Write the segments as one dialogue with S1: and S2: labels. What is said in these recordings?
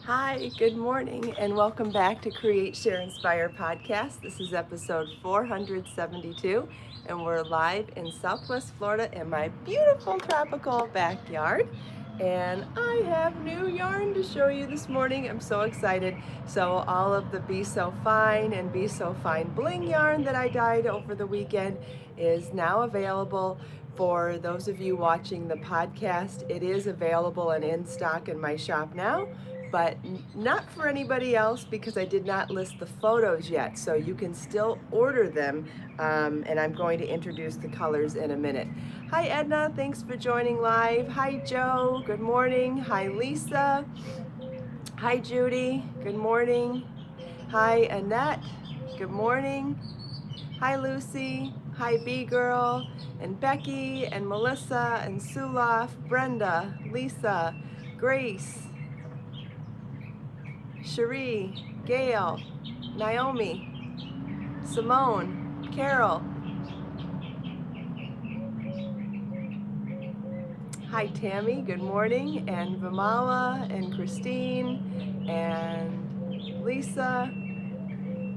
S1: Hi, good morning, and welcome back to Create, Share, Inspire podcast. This is episode 472, and we're live in Southwest Florida in my beautiful tropical backyard. And I have new yarn to show you this morning. I'm so excited. So, all of the Be So Fine and Be So Fine bling yarn that I dyed over the weekend is now available. For those of you watching the podcast, it is available and in stock in my shop now, but not for anybody else because I did not list the photos yet. So you can still order them, and I'm going to introduce the colors in a minute. Hi Edna, thanks for joining live. Hi Joe, good morning. Hi Lisa. Hi Judy, good morning. Hi Annette, good morning. Hi Lucy, hi B Girl, and Becky, and Melissa, and Sulaf, Brenda, Lisa, Grace, Cherie, Gail, Naomi, Simone, Carol. Hi Tammy, good morning, and Vimala, and Christine, and Lisa.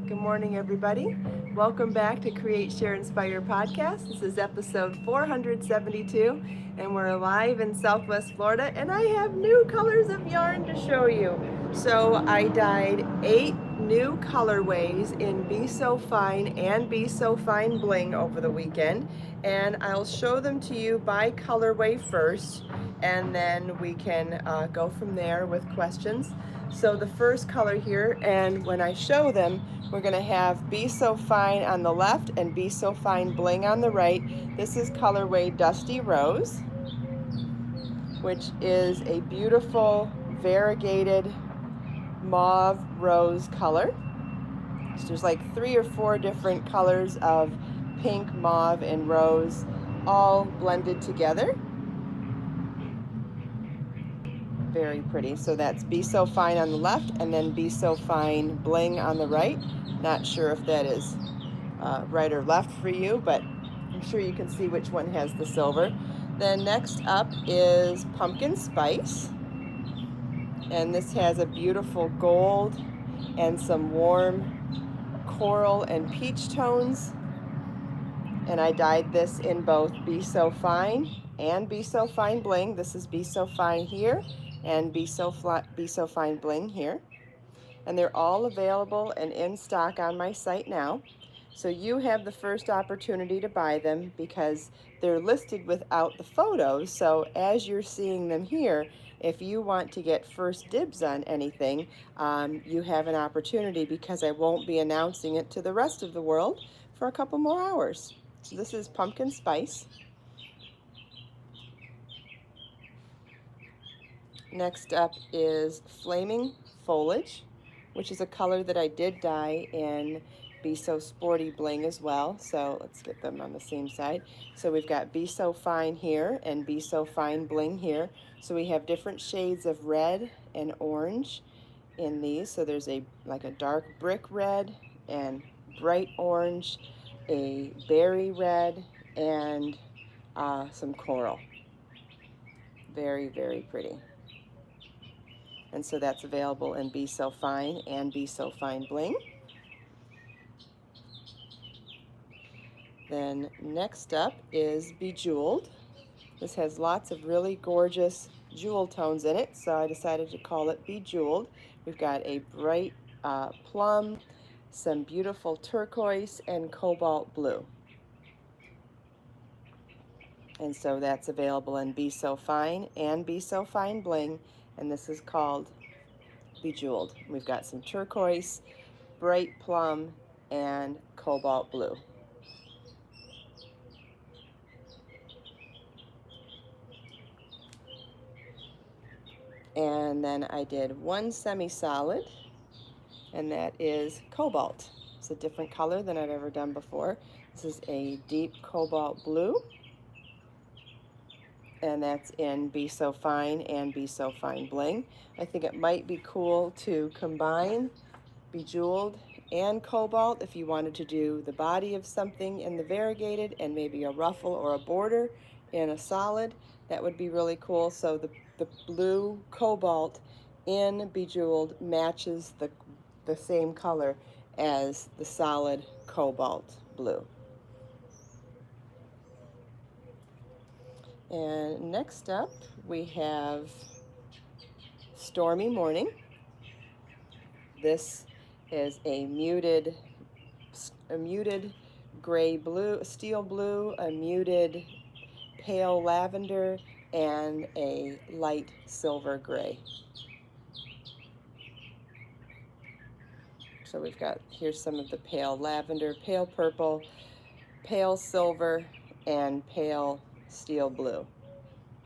S1: Good morning, everybody. Welcome back to Create, Share, Inspire podcast. This is episode 472, and we're live in Southwest Florida, and I have new colors of yarn to show you. So I dyed 8 new colorways in Be So Fine and Be So Fine Bling over the weekend, and I'll show them to you by colorway first, and then we can go from there with questions. So the first color here, and when I show them, we're going to have Be So Fine on the left and Be So Fine Bling on the right. This is colorway Dusty Rose, which is a beautiful variegated mauve rose color. So there's like 3 or 4 different colors of pink, mauve, and rose all blended together. Very pretty. So that's Be So Fine on the left and then Be So Fine Bling on the right. Not sure if that is right or left for you, but I'm sure you can see which one has the silver. Then next up is Pumpkin Spice, and this has a beautiful gold and some warm coral and peach tones, and I dyed this in both Be So Fine and Be So Fine Bling. This is Be So Fine here and Be So Fine Bling here, and they're all available and in stock on my site now. So you have the first opportunity to buy them because they're listed without the photos. So as you're seeing them here, if you want to get first dibs on anything, you have an opportunity because I won't be announcing it to the rest of the world for a couple more hours. So this is Pumpkin Spice. Next up is Flaming Foliage, which is a color that I did dye in Be So Sporty Bling as well. So let's get them on the same side. So we've got Be So Fine here and Be So Fine Bling here. So we have different shades of red and orange in these. So there's like a dark brick red and bright orange, a berry red, and some coral. Very, very pretty. And so that's available in Be So Fine and Be So Fine Bling. Then next up is Bejeweled. This has lots of really gorgeous jewel tones in it, so I decided to call it Bejeweled. We've got a bright plum, some beautiful turquoise, and cobalt blue. And so that's available in Be So Fine and Be So Fine Bling, and this is called Bejeweled. We've got some turquoise, bright plum, and cobalt blue. And then I did one semi-solid, and that is cobalt. It's a different color than I've ever done before. This is a deep cobalt blue, and that's in Be So Fine and Be So Fine Bling. I think it might be cool to combine Bejeweled and cobalt if you wanted to do the body of something in the variegated and maybe a ruffle or a border in a solid. That would be really cool. So the blue cobalt in Bejeweled matches the same color as the solid cobalt blue. And next up we have Stormy Morning. This is a muted gray blue, steel blue, a muted pale lavender, and a light silver gray. So we've got, here's some of the pale lavender, pale purple, pale silver, and pale steel blue.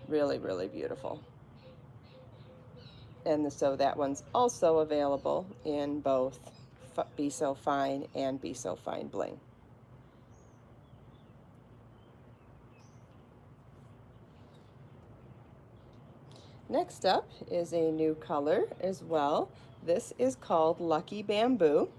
S1: Really, really beautiful. And so that one's also available in both Be So Fine and Be So Fine Bling. Next up is a new color as well. This is called Lucky Bamboo.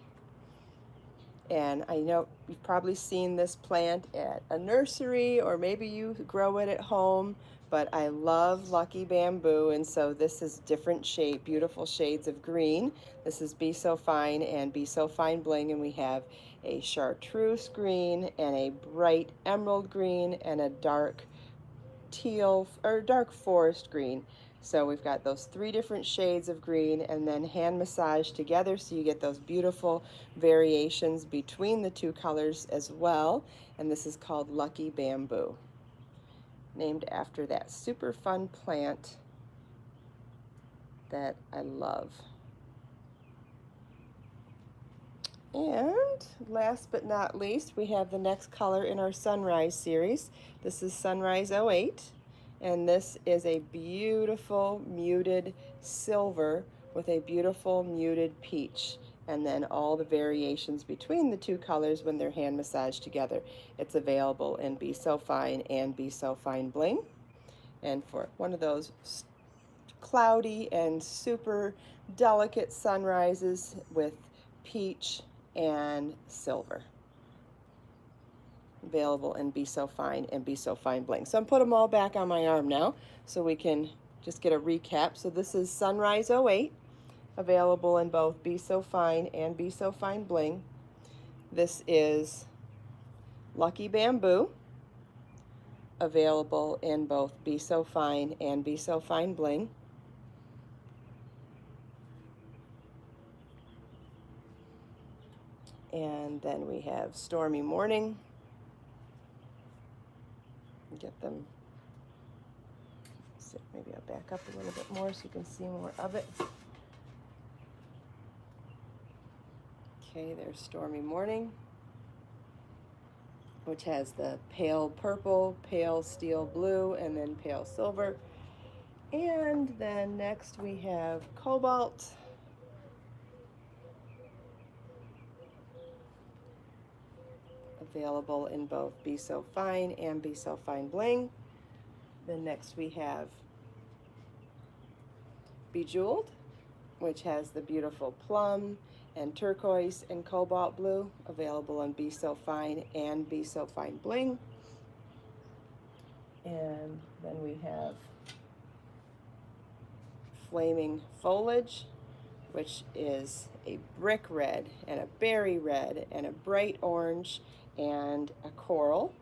S1: And I know you've probably seen this plant at a nursery, or maybe you grow it at home, but I love Lucky Bamboo, and so this is different shade, beautiful shades of green. This is Be So Fine and Be So Fine Bling, and we have a chartreuse green and a bright emerald green and a dark teal or dark forest green. So we've got those 3 different shades of green, and then hand massaged together so you get those beautiful variations between the 2 colors as well. And this is called Lucky Bamboo, named after that super fun plant that I love. And last but not least, we have the next color in our Sunrise series. This is Sunrise 08. And this is a beautiful muted silver with a beautiful muted peach, and then all the variations between the 2 colors when they're hand massaged together. It's available in Be So Fine and Be So Fine Bling. And for one of those cloudy and super delicate sunrises with peach and silver. Available in Be So Fine and Be So Fine Bling. So I'm putting them all back on my arm now so we can just get a recap. So this is Sunrise 08, available in both Be So Fine and Be So Fine Bling. This is Lucky Bamboo, available in both Be So Fine and Be So Fine Bling. And then we have Stormy Morning. Get them, so maybe I'll back up a little bit more so you can see more of it. Okay, there's Stormy Morning, which has the pale purple, pale steel blue, and then pale silver. And then next we have Cobalt, available in both Be So Fine and Be So Fine Bling. Then next we have Bejeweled, which has the beautiful plum and turquoise and cobalt blue, available in Be So Fine and Be So Fine Bling. And then we have Flaming Foliage, which is a brick red and a berry red and a bright orange and a coral,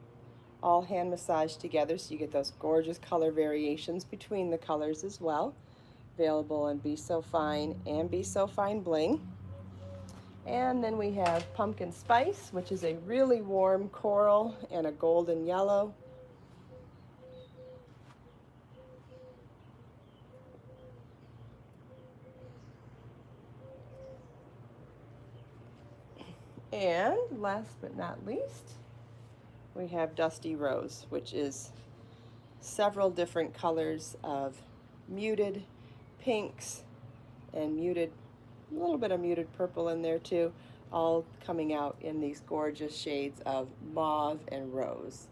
S1: all hand massaged together so you get those gorgeous color variations between the colors as well. Available in Be So Fine and Be So Fine Bling. And then we have Pumpkin Spice, which is a really warm coral and a golden yellow. And last but not least, we have Dusty Rose, which is several different colors of muted pinks and muted, a little bit of muted purple in there too, all coming out in these gorgeous shades of mauve and rose.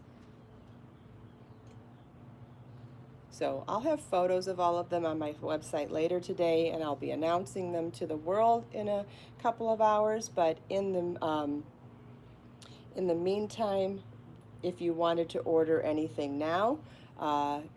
S1: So I'll have photos of all of them on my website later today, and I'll be announcing them to the world in a couple of hours. But in the meantime, if you wanted to order anything now,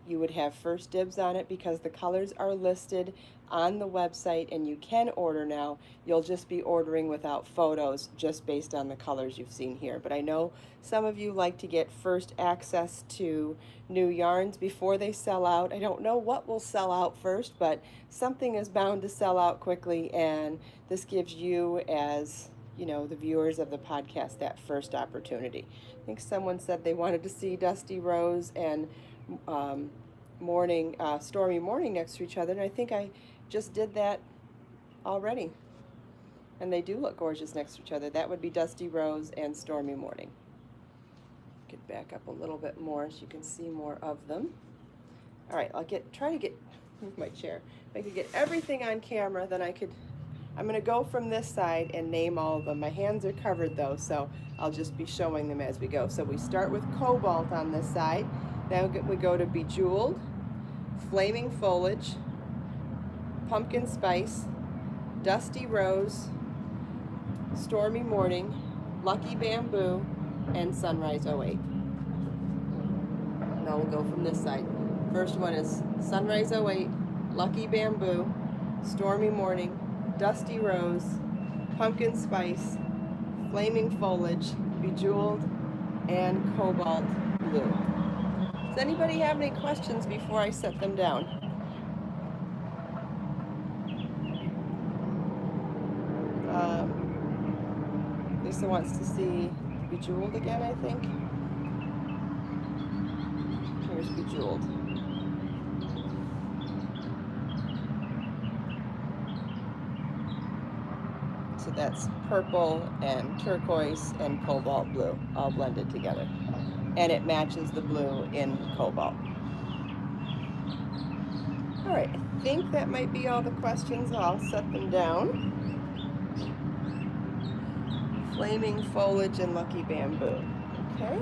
S1: you would have first dibs on it because the colors are listed on the website and you can order now. You'll just be ordering without photos just based on the colors you've seen here. But I know some of you like to get first access to new yarns before they sell out. I don't know what will sell out first, but something is bound to sell out quickly, and this gives you, as you know, the viewers of the podcast, that first opportunity. I think someone said they wanted to see Dusty Rose and Stormy Morning next to each other, and I think I just did that already. And they do look gorgeous next to each other. That would be Dusty Rose and Stormy Morning. Get back up a little bit more so you can see more of them. All right, I'll move my chair. If I could get everything on camera, then I'm gonna go from this side and name all of them. My hands are covered though, so I'll just be showing them as we go. So we start with Cobalt on this side. Then we go to Bejeweled, Flaming Foliage, Pumpkin Spice, Dusty Rose, Stormy Morning, Lucky Bamboo, and Sunrise 08. Now we'll go from this side. First one is Sunrise 08, Lucky Bamboo, Stormy Morning, Dusty Rose, Pumpkin Spice, Flaming Foliage, Bejeweled, and Cobalt Blue. Does anybody have any questions before I set them down? Lisa wants to see Bejeweled again, I think. Here's Bejeweled. So that's purple and turquoise and cobalt blue all blended together. And it matches the blue in cobalt. All right, I think that might be all the questions. I'll set them down. Flaming Foliage and Lucky Bamboo. Okay.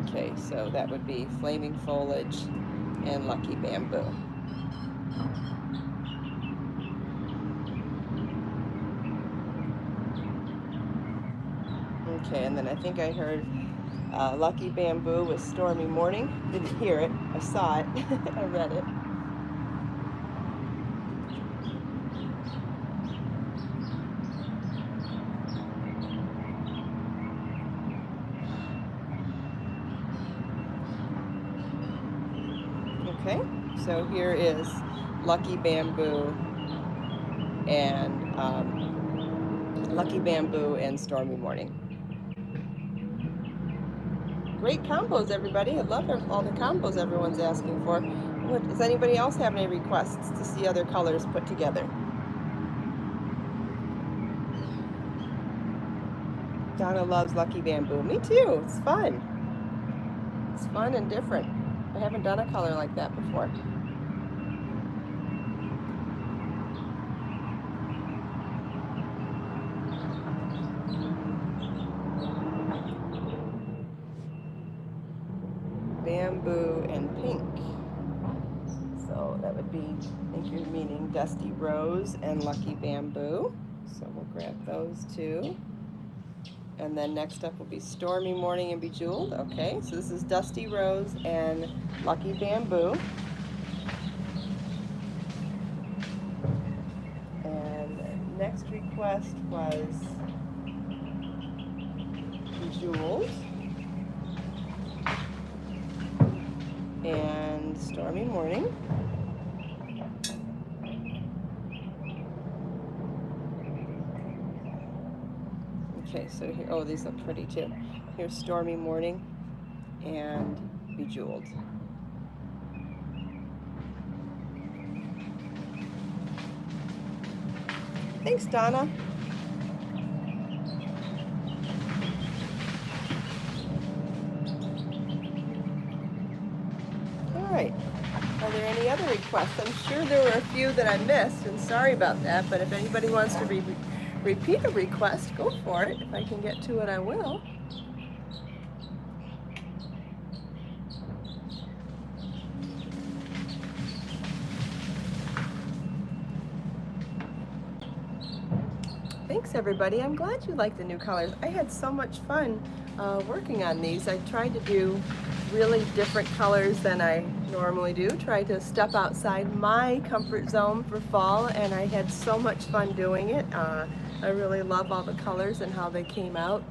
S1: Okay, so that would be Flaming Foliage and Lucky Bamboo. Okay, and then I think I heard Lucky Bamboo with Stormy Morning. Didn't hear it, I saw it, I read it. Okay, so here is Lucky Bamboo and Stormy Morning. Great combos, everybody. I love all the combos everyone's asking for. Does anybody else have any requests to see other colors put together? Donna loves Lucky Bamboo. Me too. It's fun. It's fun and different. I haven't done a color like that before. Bamboo and pink. So that would be, I think you're meaning Dusty Rose and Lucky Bamboo. So we'll grab those two. And then next up will be Stormy Morning and Bejeweled. Okay, so this is Dusty Rose and Lucky Bamboo. And the next request was Bejeweled and Stormy Morning. Okay, so here, oh, these look pretty too. Here's Stormy Morning and Bejeweled. Thanks, Donna. All right, are there any other requests? I'm sure there were a few that I missed, and sorry about that, but if anybody wants to repeat a request, go for it. If I can get to it, I will. Thanks everybody. I'm glad you like the new colors. I had so much fun working on these. I tried to do really different colors than I normally do. Tried to step outside my comfort zone for fall, and I had so much fun doing it. I really love all the colors and how they came out.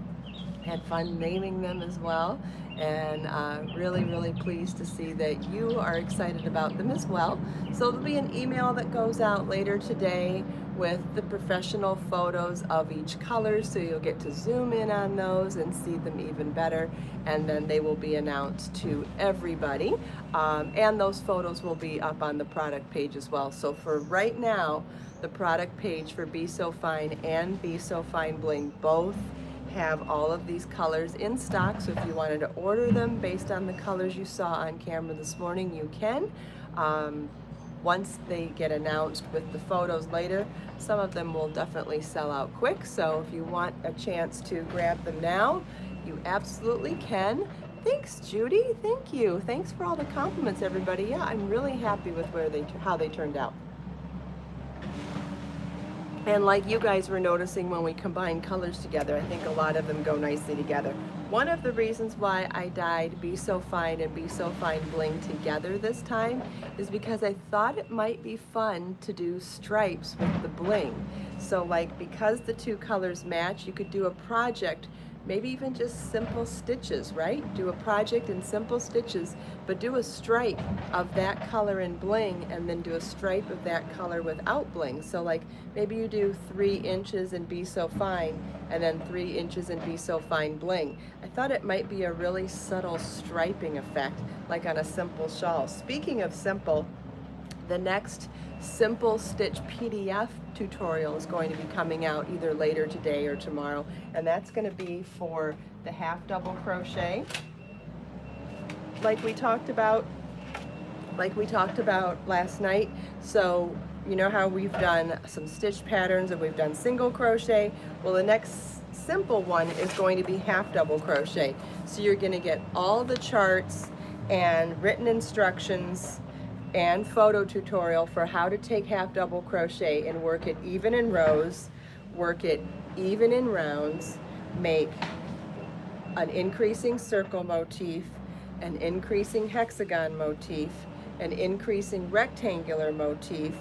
S1: Had fun naming them as well, and really pleased to see that you are excited about them as well. So there'll be an email that goes out later today with the professional photos of each color, so you'll get to zoom in on those and see them even better, and then they will be announced to everybody, and those photos will be up on the product page as well. So for right now, the product page for Be So Fine and Be So Fine Bling both have all of these colors in stock, so if you wanted to order them based on the colors you saw on camera this morning, you can. Once they get announced with the photos later, some of them will definitely sell out quick, so if you want a chance to grab them now, you absolutely can. Thanks, Judy. Thank you. Thanks for all the compliments, everybody. Yeah, I'm really happy with how they turned out. And like you guys were noticing when we combine colors together, I think a lot of them go nicely together. One of the reasons why I dyed Be So Fine and Be So Fine Bling together this time is because I thought it might be fun to do stripes with the bling. So like, because the two colors match, you could do a project, maybe even just simple stitches, right? Do a project in simple stitches, but do a stripe of that color in bling and then do a stripe of that color without bling. So like, maybe you do 3 inches in Be So Fine and then 3 inches in Be So Fine Bling. I thought it might be a really subtle striping effect, like on a simple shawl. Speaking of simple, the next simple stitch PDF tutorial is going to be coming out either later today or tomorrow, and that's going to be for the half double crochet like we talked about last night. So you know how we've done some stitch patterns and we've done single crochet. Well, the next simple one is going to be half double crochet. So you're going to get all the charts and written instructions and photo tutorial for how to take half double crochet and work it even in rows, work it even in rounds, make an increasing circle motif, an increasing hexagon motif, an increasing rectangular motif,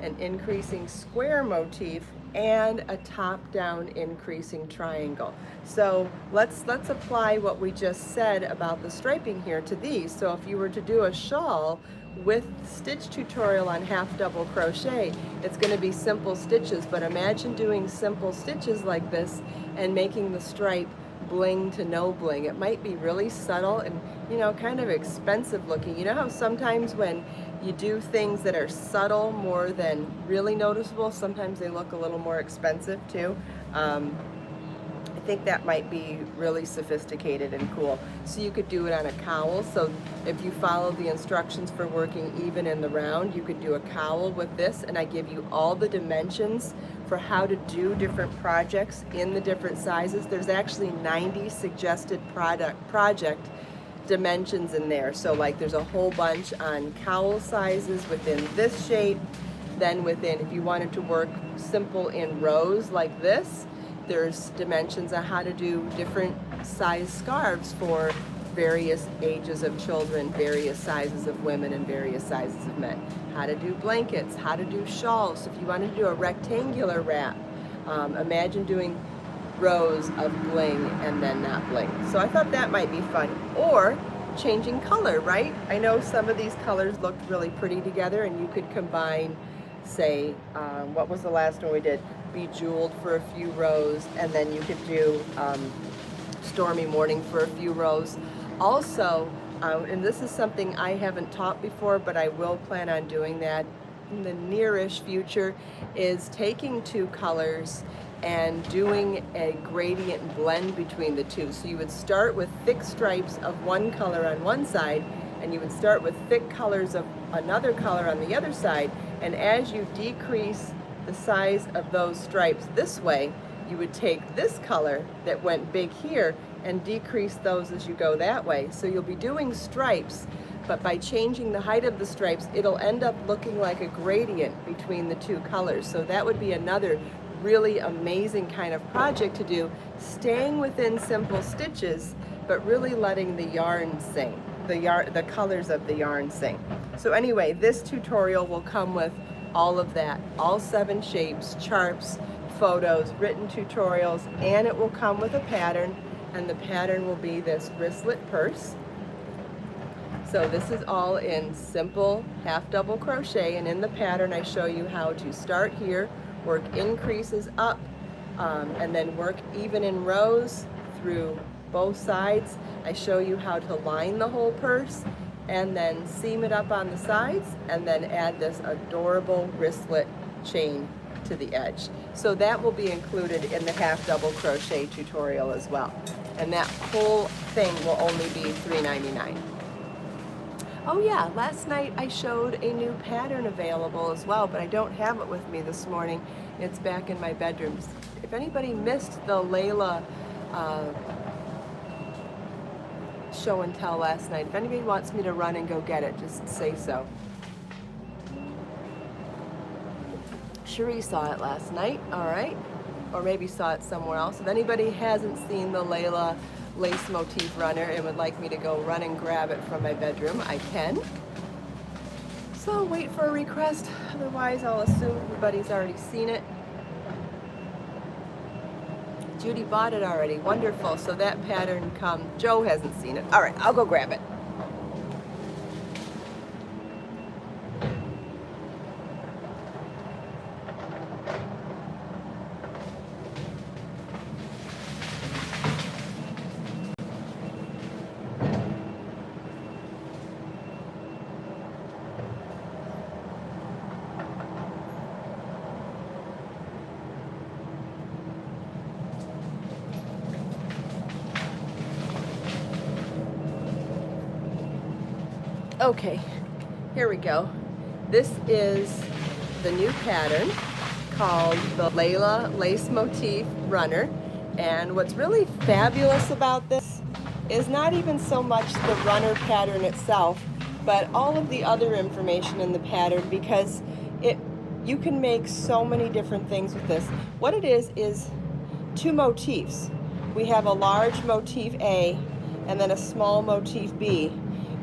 S1: an increasing square motif, and a top-down increasing triangle. So let's apply what we just said about the striping here to these. So if you were to do a shawl with stitch tutorial on half double crochet, it's going to be simple stitches, but imagine doing simple stitches like this and making the stripe bling to no bling. It might be really subtle and, you know, kind of expensive looking. You know how sometimes when you do things that are subtle more than really noticeable, sometimes they look a little more expensive too. I think that might be really sophisticated and cool. So you could do it on a cowl. So if you follow the instructions for working even in the round, you could do a cowl with this, and I give you all the dimensions for how to do different projects in the different sizes. There's actually 90 suggested project dimensions in there. So like there's a whole bunch on cowl sizes within this shape. Then within, if you wanted to work simple in rows like this, there's dimensions on how to do different size scarves for various ages of children, various sizes of women, and various sizes of men. How to do blankets, how to do shawls. So if you want to do a rectangular wrap, imagine doing rows of bling and then not bling. So I thought that might be fun. Or changing color, right? I know some of these colors looked really pretty together, and you could combine, say, what was the last one we did? Bejeweled for a few rows, and then you could do Stormy Morning for a few rows. Also, and this is something I haven't taught before, but I will plan on doing that in the nearish future, is taking two colors and doing a gradient blend between the two. So you would start with thick stripes of one color on one side, and you would start with thick colors of another color on the other side, and as you decrease the size of those stripes this way, you would take this color that went big here and decrease those as you go that way. So you'll be doing stripes, but by changing the height of the stripes, it'll end up looking like a gradient between the two colors. So that would be another really amazing kind of project to do, staying within simple stitches, but really letting the yarn sing, the colors of the yarn sing. So anyway, this tutorial will come with all of that, all 7 shapes, charts, photos, written tutorials, and it will come with a pattern, and the pattern will be this wristlet purse. So this is all in simple half double crochet, and in the pattern I show you how to start here, work increases up, and then work even in rows through both sides. I show you how to line the whole purse and then seam it up on the sides, and then add this adorable wristlet chain to the edge. So that will be included in the half double crochet tutorial as well. And that whole thing will only be $3.99. Oh yeah, last night I showed a new pattern available as well, but I don't have it with me this morning. It's back in my bedroom. If anybody missed the Leila show and tell last night, if anybody wants me to run and go get it, just say so. Cherie saw it last night, all right, or maybe saw it somewhere else. If anybody hasn't seen the Leila lace motif runner and would like me to go run and grab it from my bedroom, I can. So I'll wait for a request, otherwise I'll assume everybody's already seen it. Judy bought it already, wonderful. So that pattern Joe hasn't seen it. All right, I'll go grab it. Okay, here we go. This is the new pattern called the Leila Lace Motif Runner. And what's really fabulous about this is not even so much the runner pattern itself, but all of the other information in the pattern, because you can make so many different things with this. What it is 2 motifs. We have a large motif A and then a small motif B.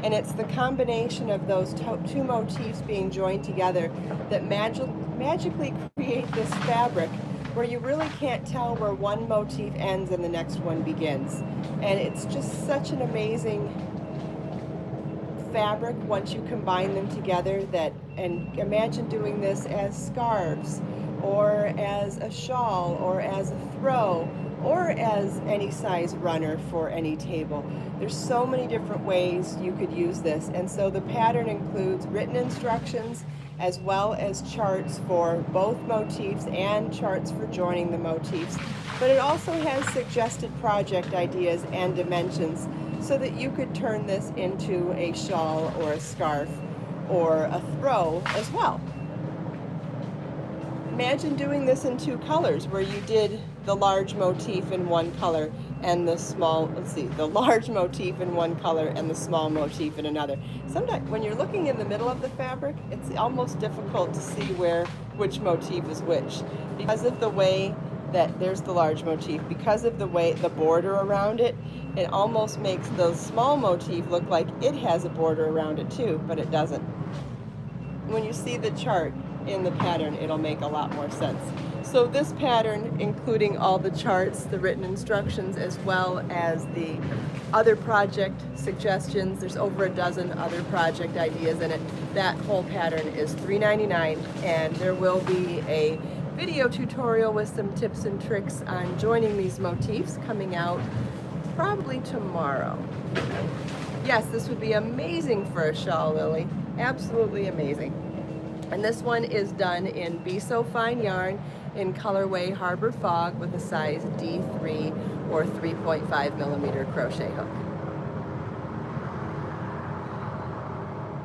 S1: And it's the combination of those 2 motifs being joined together that magically create this fabric where you really can't tell where one motif ends and the next one begins. And it's just such an amazing fabric once you combine them together. And imagine doing this as scarves, or as a shawl, or as a throw, or as any size runner for any table. There's so many different ways you could use this. And so the pattern includes written instructions as well as charts for both motifs and charts for joining the motifs. But it also has suggested project ideas and dimensions so that you could turn this into a shawl or a scarf or a throw as well. Imagine doing this in 2 colors, where you did the large motif in one color and the small, the large motif in one color and the small motif in another. Sometimes when you're looking in the middle of the fabric, it's almost difficult to see which motif is which, because of the way that there's the large motif, because of the way the border around it, it almost makes the small motif look like it has a border around it too, but it doesn't. When you see the chart in the pattern, it'll make a lot more sense. So this pattern, including all the charts, the written instructions, as well as the other project suggestions, there's over a dozen other project ideas in it. That whole pattern is $3.99, and there will be a video tutorial with some tips and tricks on joining these motifs coming out probably tomorrow. Yes, this would be amazing for a shawl, Lily. Absolutely amazing. And this one is done in Be So Fine yarn in colorway Harbor Fog with a size D3 or 3.5 millimeter crochet hook.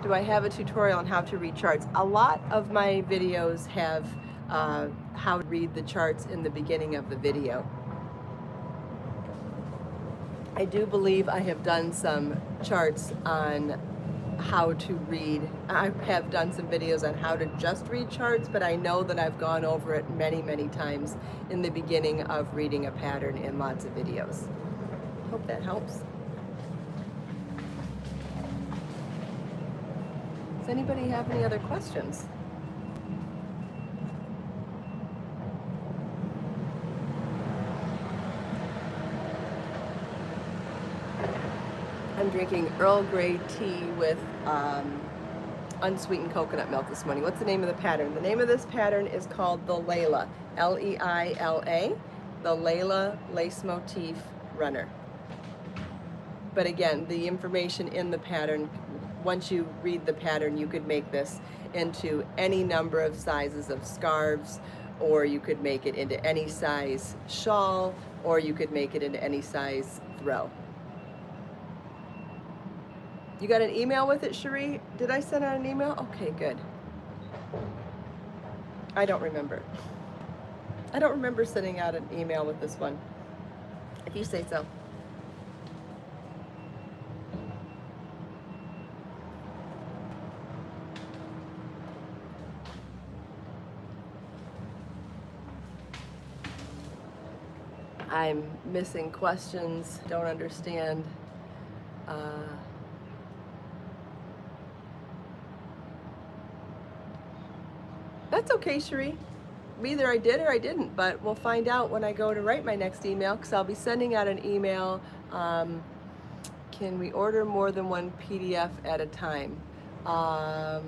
S1: Do I have a tutorial on how to read charts? A lot of my videos have how to read the charts in the beginning of the video. I do believe I have done some charts on how to read. I have done some videos on how to just read charts, but I know that I've gone over it many, many times in the beginning of reading a pattern in lots of videos. Hope that helps. Does anybody have any other questions? I'm drinking Earl Grey tea with unsweetened coconut milk this morning. What's the name of the pattern? The name of this pattern is called the Leila, L-E-I-L-A, the Leila Lace Motif Runner. But again, the information in the pattern, once you read the pattern, you could make this into any number of sizes of scarves, or you could make it into any size shawl, or you could make it into any size throw. You got an email with it, Cherie? Did I send out an email? Okay, good. I don't remember. I don't remember sending out an email with this one. If you say so. I'm missing questions, don't understand. That's okay, Cherie. Either I did or I didn't, but we'll find out when I go to write my next email, because I'll be sending out an email. Can we order more than one PDF at a time? Not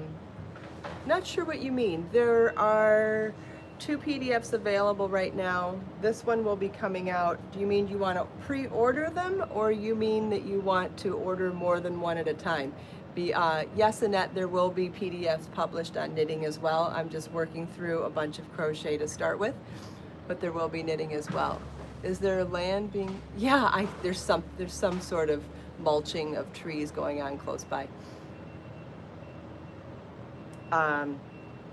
S1: sure what you mean. There are 2 PDFs available right now. This one will be coming out. Do you mean you want to pre-order them, or you mean that you want to order more than one at a time? Yes, Annette, there will be PDFs published on knitting as well. I'm just working through a bunch of crochet to start with, but there will be knitting as well. Is there land being? Yeah, there's some sort of mulching of trees going on close by.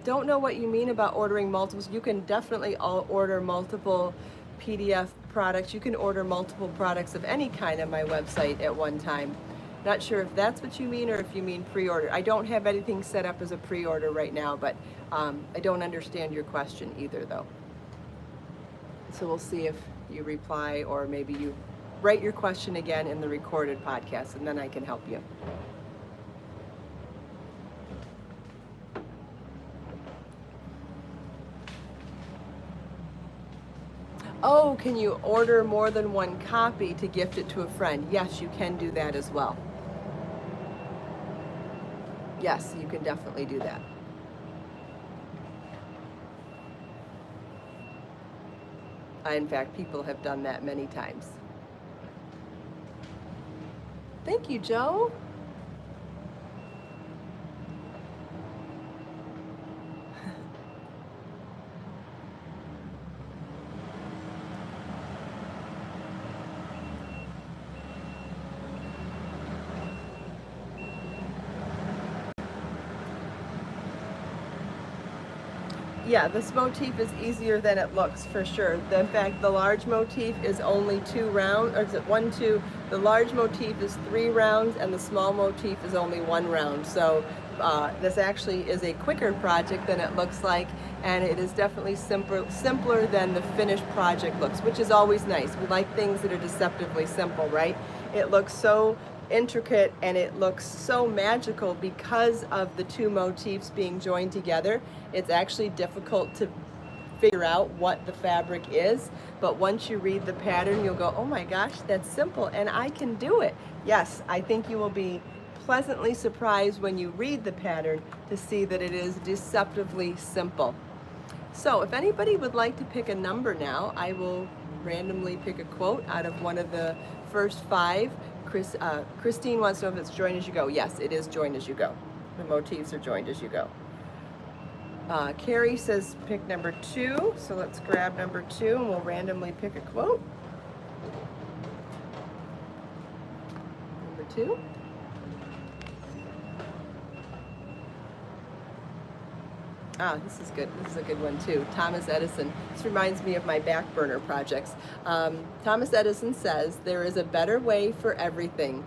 S1: Don't know what you mean about ordering multiples. You can definitely order multiple PDF products. You can order multiple products of any kind on my website at one time. Not sure if that's what you mean, or if you mean pre-order. I don't have anything set up as a pre-order right now, but I don't understand your question either, though. So we'll see if you reply, or maybe you write your question again in the recorded podcast, and then I can help you. Oh, can you order more than one copy to gift it to a friend? Yes, you can do that as well. Yes, you can definitely do that. In fact, people have done that many times. Thank you, Joe. Yeah, this motif is easier than it looks, for sure. In fact, the large motif is only 2 rounds, or is it 1, 2? The large motif is 3 rounds, and the small motif is only 1 round. So this actually is a quicker project than it looks like, and it is definitely simpler than the finished project looks, which is always nice. We like things that are deceptively simple, right? It looks so intricate and it looks so magical because of the 2 motifs being joined together. It's actually difficult to figure out what the fabric is, but once you read the pattern, you'll go, oh my gosh, that's simple and I can do it. Yes, I think you will be pleasantly surprised when you read the pattern to see that it is deceptively simple. So if anybody would like to pick a number now, I will randomly pick a quote out of one of the first 5. Christine wants to know if it's join as you go. Yes, it is join as you go. The motifs are joined as you go. Carrie says pick number 2, so let's grab number 2 and we'll randomly pick a quote. Number 2. This is good. This is a good one too. Thomas Edison. This reminds me of my back burner projects. Thomas Edison says, there is a better way for everything.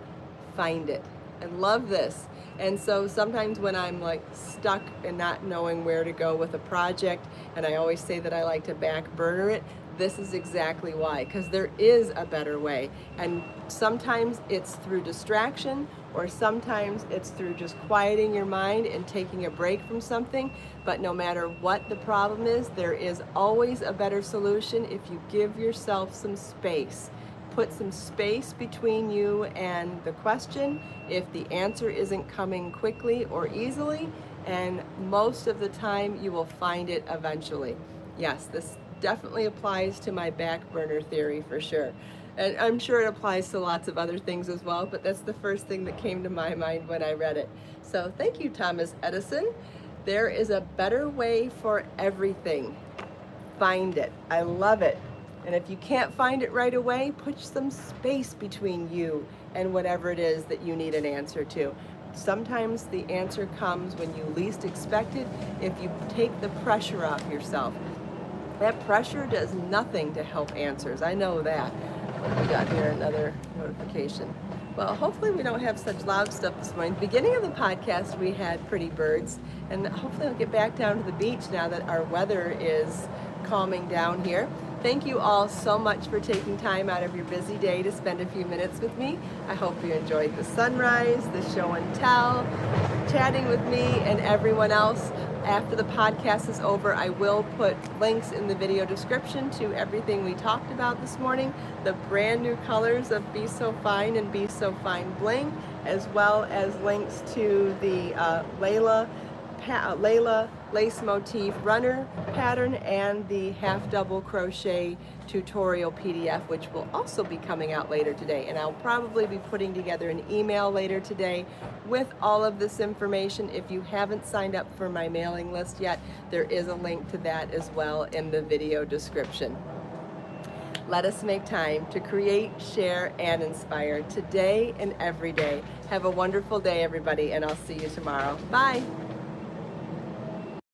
S1: Find it. I love this. And so sometimes when I'm like stuck and not knowing where to go with a project, and I always say that I like to back burner it, this is exactly why, because there is a better way. And sometimes it's through distraction, or sometimes it's through just quieting your mind and taking a break from something. But no matter what the problem is, there is always a better solution if you give yourself some space. Put some space between you and the question if the answer isn't coming quickly or easily, and most of the time you will find it eventually. Yes, this definitely applies to my back burner theory for sure. And I'm sure it applies to lots of other things as well, but that's the first thing that came to my mind when I read it. So thank you, Thomas Edison. There is a better way for everything. Find it. I love it. And if you can't find it right away, put some space between you and whatever it is that you need an answer to. Sometimes the answer comes when you least expect it if you take the pressure off yourself. That pressure does nothing to help answers. I know that. We got here another notification. Well, hopefully we don't have such loud stuff this morning. At the beginning of the podcast, we had pretty birds, and hopefully I'll get back down to the beach now that our weather is calming down here. Thank you all so much for taking time out of your busy day to spend a few minutes with me. I hope you enjoyed the sunrise, the show and tell, chatting with me and everyone else. After the podcast is over, I will put links in the video description to everything we talked about this morning, the brand new colors of Be So Fine and Be So Fine Bling, as well as links to the Leila lace motif runner pattern and the half double crochet tutorial PDF, which will also be coming out later today. And I'll probably be putting together an email later today with all of this information. If you haven't signed up for my mailing list yet, there is a link to that as well in the video description. Let us make time to create, share, and inspire today and every day. Have a wonderful day, everybody, and I'll see you tomorrow. Bye.